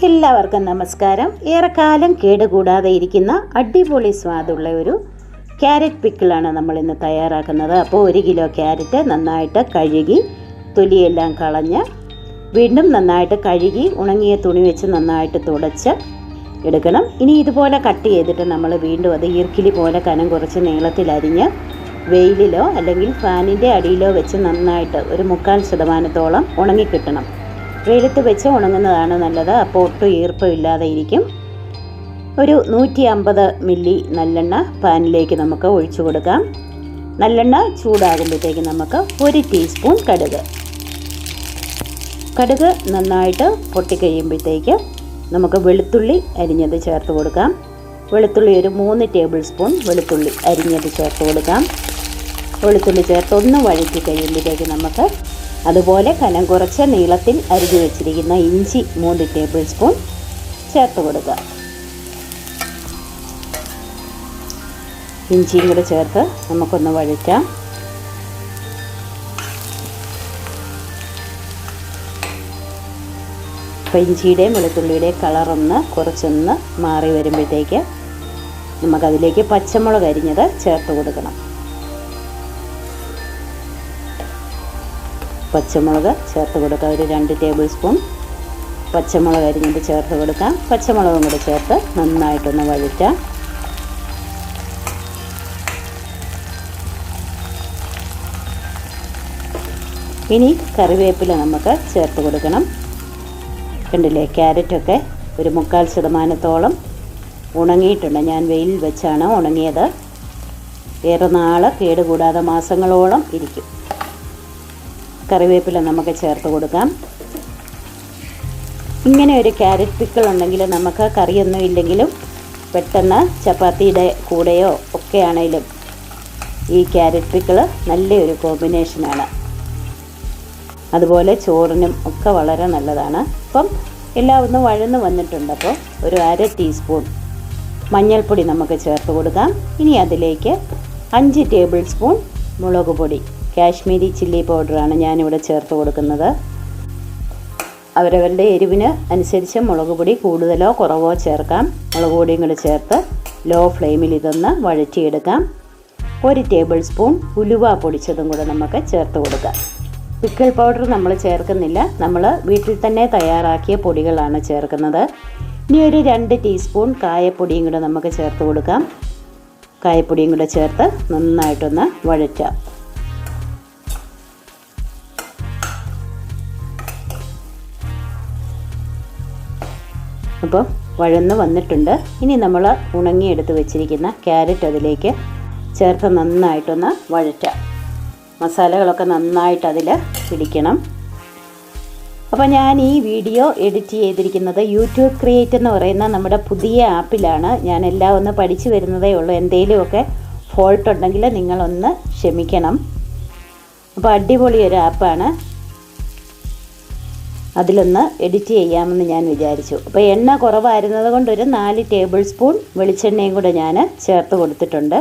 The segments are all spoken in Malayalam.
എല്ലാവർക്കും നമസ്കാരം. ഏറെക്കാലം കേടുകൂടാതെ ഇരിക്കുന്ന അടിപൊളി സ്വാദുള്ള ഒരു ക്യാരറ്റ് പിക്കിളാണ് നമ്മൾ ഇന്ന് തയ്യാറാക്കുന്നത്. അപ്പോൾ 1 കിലോ ക്യാരറ്റ് നന്നായിട്ട് കഴുകി തൊലിയെല്ലാം കളഞ്ഞ് വീണ്ടും നന്നായിട്ട് കഴുകി ഉണങ്ങിയ തുണി വെച്ച് നന്നായിട്ട് തുടച്ച് എടുക്കണം. ഇനി ഇതുപോലെ കട്ട് ചെയ്തിട്ട് നമ്മൾ വീണ്ടും അത് ഈർക്കിലി പോലെ കനം കുറച്ച് നീളത്തിലരിഞ്ഞ് വെയിലിലോ അല്ലെങ്കിൽ ഫാനിൻ്റെ അടിയിലോ വെച്ച് നന്നായിട്ട് ഒരു 3/4% ഉണങ്ങിക്കിട്ടണം. വെയിലത്ത് വെച്ച് ഉണങ്ങുന്നതാണ് നല്ലത്. അപ്പോൾ ഒട്ടും ഈർപ്പമില്ലാതെ ഇരിക്കും. ഒരു 150 മില്ലി നല്ലെണ്ണ പാനിലേക്ക് നമുക്ക് ഒഴിച്ചു കൊടുക്കാം. നല്ലെണ്ണ ചൂടാകുമ്പോഴത്തേക്ക് നമുക്ക് 1 ടീസ്പൂൺ കടുക് നന്നായിട്ട് പൊട്ടിക്കഴിയുമ്പോഴത്തേക്ക് നമുക്ക് വെളുത്തുള്ളി അരിഞ്ഞത് ചേർത്ത് കൊടുക്കാം. വെളുത്തുള്ളി ഒരു 3 ടേബിൾ സ്പൂൺ വെളുത്തുള്ളി അരിഞ്ഞത് ചേർത്ത് കൊടുക്കാം. വെളുത്തുള്ളി ചേർത്ത് ഒന്ന് വഴറ്റി കഴിയുമ്പോഴത്തേക്ക് നമുക്ക് അതുപോലെ കനം കുറച്ച് നീളത്തിൽ അരിഞ്ഞു വെച്ചിരിക്കുന്ന ഇഞ്ചി 3 ടേബിൾ സ്പൂൺ ചേർത്ത് കൊടുക്കുക. ഇഞ്ചിയും കൂടെ ചേർത്ത് നമുക്കൊന്ന് വഴറ്റാം. അപ്പോൾ ഇഞ്ചിയുടെയും വെളുത്തുള്ളിയുടെയും കളറൊന്ന് കുറച്ചൊന്ന് മാറി വരുമ്പോഴത്തേക്ക് നമുക്കതിലേക്ക് പച്ചമുളക് അരിഞ്ഞത് ചേർത്ത് കൊടുക്കണം. പച്ചമുളക് ചേർത്ത് കൊടുക്കാം. ഒരു 2 ടേബിൾ സ്പൂൺ പച്ചമുളക് അരിഞ്ഞിട്ട് ചേർത്ത് കൊടുക്കാം. പച്ചമുളകും കൂടെ ചേർത്ത് നന്നായിട്ടൊന്ന് വഴറ്റാം. ഇനി കറിവേപ്പില നമുക്ക് ചേർത്ത് കൊടുക്കണം. കണ്ടില്ലേ, ക്യാരറ്റൊക്കെ ഒരു 3/4% ഉണങ്ങിയിട്ടുണ്ട്. ഞാൻ വെയിലിൽ വെച്ചാണ് ഉണങ്ങിയത്. ഏറെ നാൾ കേടുകൂടാതെ മാസങ്ങളോളം ഇരിക്കും. കറിവേപ്പില നമുക്ക് ചേർത്ത് കൊടുക്കാം. ഇങ്ങനെ ഒരു ക്യാരറ്റ് പിക്കിൾ ഉണ്ടെങ്കിൽ നമുക്ക് കറിയൊന്നും ഇല്ലെങ്കിലും പെട്ടെന്ന് ചപ്പാത്തിയുടെ കൂടെയോ ഒക്കെ ആണെങ്കിലും ഈ ക്യാരറ്റ് പിക്കിൾ നല്ലൊരു കോമ്പിനേഷനാണ്. അതുപോലെ ചോറിനും ഒക്കെ വളരെ നല്ലതാണ്. അപ്പം എല്ലാം ഒന്ന് വഴന്ന് വന്നിട്ടുണ്ട്. അപ്പോൾ ഒരു 1/2 ടീസ്പൂൺ മഞ്ഞൾപ്പൊടി നമുക്ക് ചേർത്ത് കൊടുക്കാം. ഇനി അതിലേക്ക് 5 ടേബിൾ സ്പൂൺ മുളക് പൊടി, കാശ്മീരി ചില്ലി പൗഡറാണ് ഞാനിവിടെ ചേർത്ത് കൊടുക്കുന്നത്. അവരവരുടെ എരിവിന് അനുസരിച്ച് മുളക് പൊടി കൂടുതലോ കുറവോ ചേർക്കാം. മുളക് പൊടിയും കൂടി ചേർത്ത് ലോ ഫ്ലെയിമിൽ ഇതൊന്ന് വഴറ്റിയെടുക്കാം. 1 ടേബിൾ സ്പൂൺ ഉലുവ പൊടിച്ചതും കൂടെ നമുക്ക് ചേർത്ത് കൊടുക്കാം. പിക്കിൾ പൗഡർ നമ്മൾ ചേർക്കുന്നില്ല. നമ്മൾ വീട്ടിൽ തന്നെ തയ്യാറാക്കിയ പൊടികളാണ് ചേർക്കുന്നത്. ഇനി ഒരു 2 ടീസ്പൂൺ കായപ്പൊടിയും കൂടെ നമുക്ക് ചേർത്ത് കൊടുക്കാം. കായപ്പൊടിയും കൂടെ ചേർത്ത് നന്നായിട്ടൊന്ന് വഴറ്റാം. അപ്പോൾ വഴന്ന് വന്നിട്ടുണ്ട്. ഇനി നമ്മൾ ഉണങ്ങിയെടുത്ത് വെച്ചിരിക്കുന്ന ക്യാരറ്റ് അതിലേക്ക് ചേർത്ത് നന്നായിട്ടൊന്ന് വഴറ്റാം. മസാലകളൊക്കെ നന്നായിട്ട് അതിൽ പിടിക്കണം. അപ്പോൾ ഞാൻ ഈ വീഡിയോ എഡിറ്റ് ചെയ്തിരിക്കുന്നത് യൂട്യൂബ് ക്രിയേറ്റ് എന്ന് പറയുന്ന നമ്മുടെ പുതിയ ആപ്പിലാണ്. ഞാൻ എല്ലാം ഒന്ന് പഠിച്ചു വരുന്നതേ ഉള്ളൂ. എന്തെങ്കിലുമൊക്കെ ഫോൾട്ട് ഉണ്ടെങ്കിൽ നിങ്ങളൊന്ന് ക്ഷമിക്കണം. അപ്പോൾ അടിപൊളി ഒരു ആപ്പാണ്. അതിലൊന്ന് എഡിറ്റ് ചെയ്യാമെന്ന് ഞാൻ വിചാരിച്ചു. അപ്പോൾ എണ്ണ കുറവായിരുന്നത് കൊണ്ട് ഒരു 4 ടേബിൾ സ്പൂൺ വെളിച്ചെണ്ണയും കൂടെ ഞാൻ ചേർത്ത് കൊടുത്തിട്ടുണ്ട്.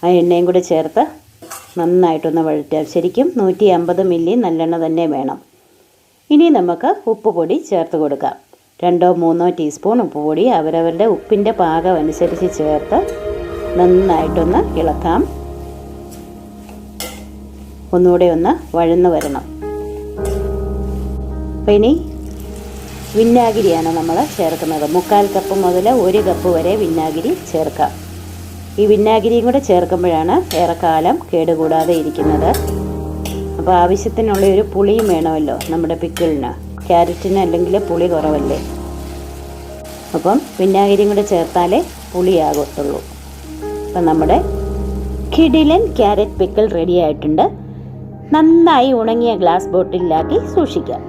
ആ എണ്ണയും കൂടെ ചേർത്ത് നന്നായിട്ടൊന്ന് വഴറ്റാം. ശരിക്കും 150 മില്ലി നല്ലെണ്ണ തന്നെ വേണം. ഇനി നമുക്ക് ഉപ്പ് പൊടി ചേർത്ത് കൊടുക്കാം. 2-3 ടീസ്പൂൺ ഉപ്പ് പൊടി അവരവരുടെ ഉപ്പിൻ്റെ പാകം അനുസരിച്ച് ചേർത്ത് നന്നായിട്ടൊന്ന് ഇളക്കാം. ഒന്നുകൂടെ ഒന്ന് വഴന്ന് വരണം. അപ്പോൾ ഇനി വിനാഗിരിയാണ് നമ്മൾ ചേർക്കുന്നത്. 3/4 കപ്പ് മുതൽ 1 കപ്പ് വരെ വിനാഗിരി ചേർക്കാം. ഈ വിനാഗിരിയും കൂടെ ചേർക്കുമ്പോഴാണ് ഏറെക്കാലം കേടുകൂടാതെ ഇരിക്കുന്നത്. അപ്പോൾ ആവശ്യത്തിനുള്ള ഒരു പുളിയും വേണമല്ലോ നമ്മുടെ പിക്കിളിന്. ക്യാരറ്റിന് അല്ലെങ്കിൽ പുളി കുറവല്ലേ. അപ്പം വിനാഗിരിയും കൂടെ ചേർത്താലേ പുളിയാകത്തുള്ളൂ. അപ്പം നമ്മുടെ കിടിലൻ ക്യാരറ്റ് പിക്കിൾ റെഡി ആയിട്ടുണ്ട്. നന്നായി ഉണങ്ങിയ ഗ്ലാസ് ബോട്ടിലാക്കി സൂക്ഷിക്കാം.